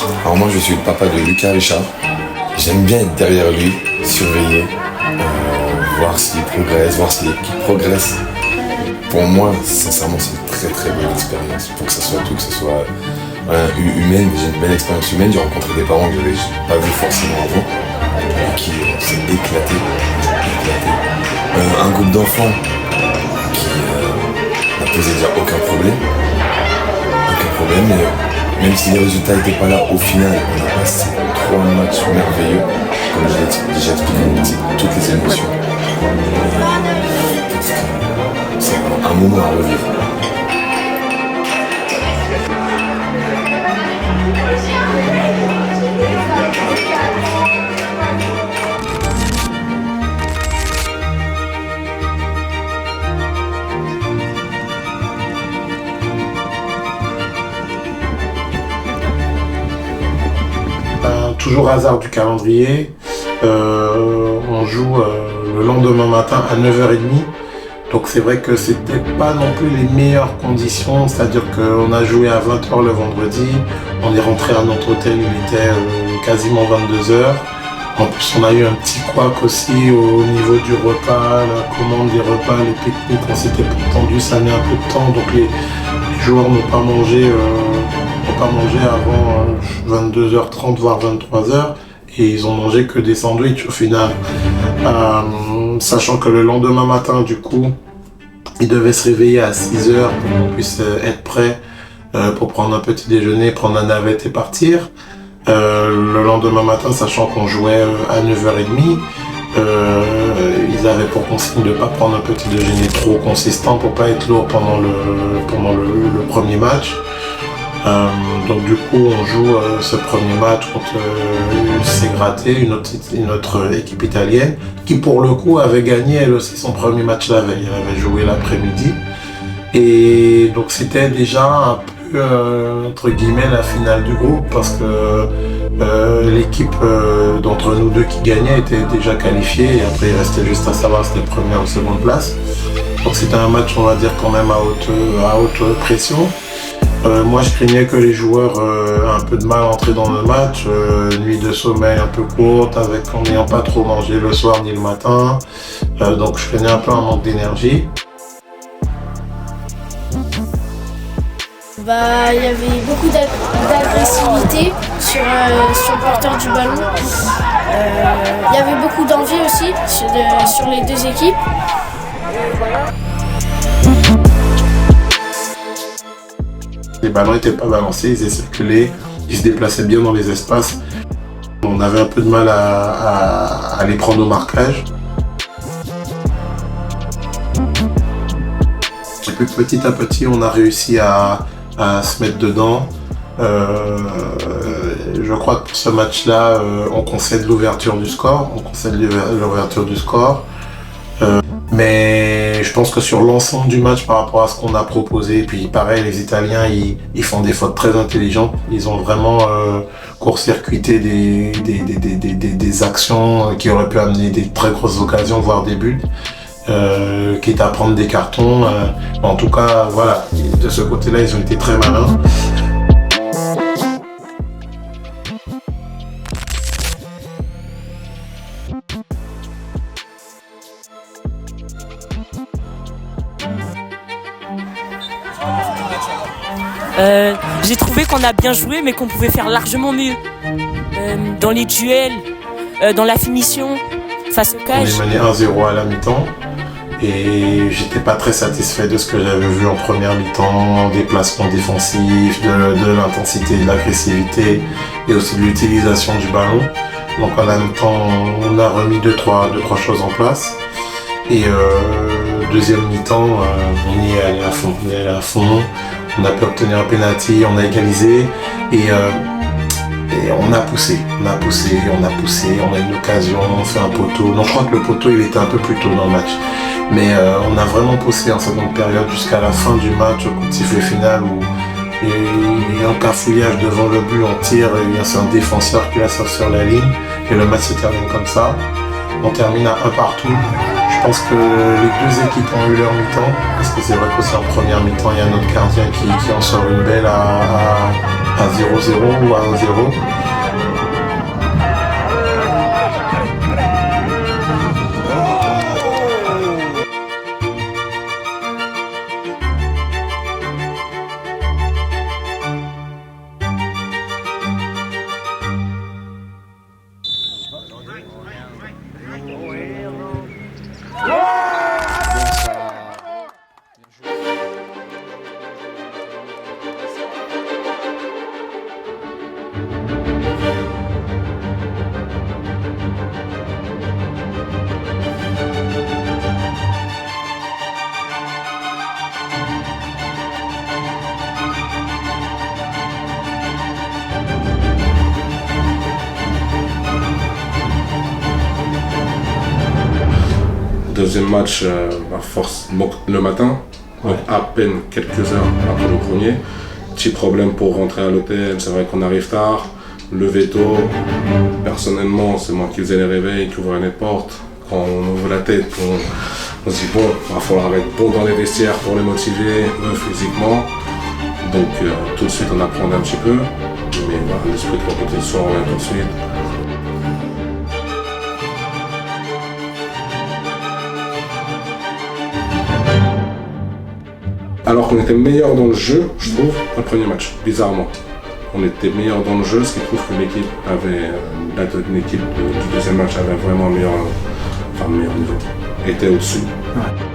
Alors moi je suis le papa de Lucas Richard. J'aime bien être derrière lui, surveiller, voir s'il progresse, voir si l'équipe progresse. Pour moi, sincèrement, c'est une très très belle expérience. Pour que ça soit tout, que ce soit humaine, j'ai une belle expérience humaine. J'ai rencontré des parents que j'avais pas vu forcément avant, et qui s'est éclaté. Un groupe d'enfants qui n'a posé déjà aucun problème, mais même si les résultats n'étaient pas là, au final, on a passé 3 matchs merveilleux. Comme je l'ai déjà expliqué, on a toutes les émotions. C'est un moment à revivre. Toujours hasard du calendrier, on joue le lendemain matin à 9h30, donc c'est vrai que c'était pas non plus les meilleures conditions, c'est-à-dire qu'on a joué à 20h le vendredi, on est rentré à notre hôtel, il était quasiment 22h. En plus on a eu un petit couac aussi au niveau du repas, la commande des repas, les pique-niques, on s'était tendu, ça met un peu de temps, donc les joueurs n'ont pas mangé avant 22h30 voire 23h, et ils ont mangé que des sandwichs au final, sachant que le lendemain matin du coup ils devaient se réveiller à 6h pour qu'on puisse être prêt pour prendre un petit déjeuner, prendre la navette et partir. Le lendemain matin, sachant qu'on jouait à 9h30, ils avaient pour consigne de ne pas prendre un petit déjeuner trop consistant pour pas être lourd pendant le premier match. Donc du coup on joue ce premier match contre l'UC Graté, une autre équipe italienne qui pour le coup avait gagné elle aussi son premier match la veille, elle avait joué l'après-midi, et donc c'était déjà un peu entre guillemets la finale du groupe, parce que l'équipe d'entre nous deux qui gagnait était déjà qualifiée, et après il restait juste à savoir si c'était première ou seconde place. Donc c'était un match, on va dire, quand même à haute pression. Moi je craignais que les joueurs aient un peu de mal à entrer dans le match, nuit de sommeil un peu courte, en n'ayant pas trop mangé le soir ni le matin, donc je craignais un peu un manque d'énergie. Il y avait beaucoup d'agressivité sur le porteur du ballon. Il y avait beaucoup d'envie aussi sur les deux équipes. Les ballons n'étaient pas balancés, ils circulaient, ils se déplaçaient bien dans les espaces. On avait un peu de mal à les prendre au marquage. Et puis petit à petit, on a réussi à se mettre dedans. Je crois que pour ce match-là, on concède l'ouverture du score. Mais je pense que sur l'ensemble du match par rapport à ce qu'on a proposé, puis pareil, les Italiens ils font des fautes très intelligentes, ils ont vraiment court-circuité des actions qui auraient pu amener des très grosses occasions, voire des buts, quitte à prendre des cartons. En tout cas, voilà, de ce côté-là, ils ont été très malins. J'ai trouvé qu'on a bien joué, mais qu'on pouvait faire largement mieux. Dans les duels, dans la finition, face au cage. On est mené 1-0 à la mi-temps, et j'étais pas très satisfait de ce que j'avais vu en première mi-temps, des placements défensifs, de l'intensité, de l'agressivité, et aussi de l'utilisation du ballon. Donc à la mi-temps, on a remis deux, trois choses en place. Et deuxième mi-temps, on y est allé à fond. On a pu obtenir un penalty, on a égalisé, et on a poussé, on a eu une occasion, on fait un poteau. Non, je crois que le poteau il était un peu plus tôt dans le match. Mais on a vraiment poussé en seconde période jusqu'à la fin du match, au coup de sifflet final où il y a un cafouillage devant le but, on tire, et c'est un défenseur qui la sort sur la ligne, et le match se termine comme ça. On termine à 1 partout. Je pense que les deux équipes ont eu leur mi-temps, parce que c'est vrai qu'aussi en première mi-temps, il y a notre gardien qui en sort une belle à à 0-0 ou à 1-0. Deuxième match, force, donc, le matin, donc à peine quelques heures après le premier. Petit problème pour rentrer à l'hôtel, c'est vrai qu'on arrive tard. Lever tôt, personnellement, c'est moi qui faisais les réveils, qui ouvrais les portes. Quand on ouvre la tête, on se dit bon, il va falloir être bon dans les vestiaires pour les motiver, eux physiquement. Donc tout de suite on appréhende un petit peu, mais l'esprit de compétition revient tout de suite. Alors qu'on était meilleur dans le jeu, je trouve, le premier match, bizarrement. On était meilleur dans le jeu, ce qui prouve que l'équipe avait, l'équipe du deuxième match avait vraiment un meilleur niveau, était au-dessus. Ouais.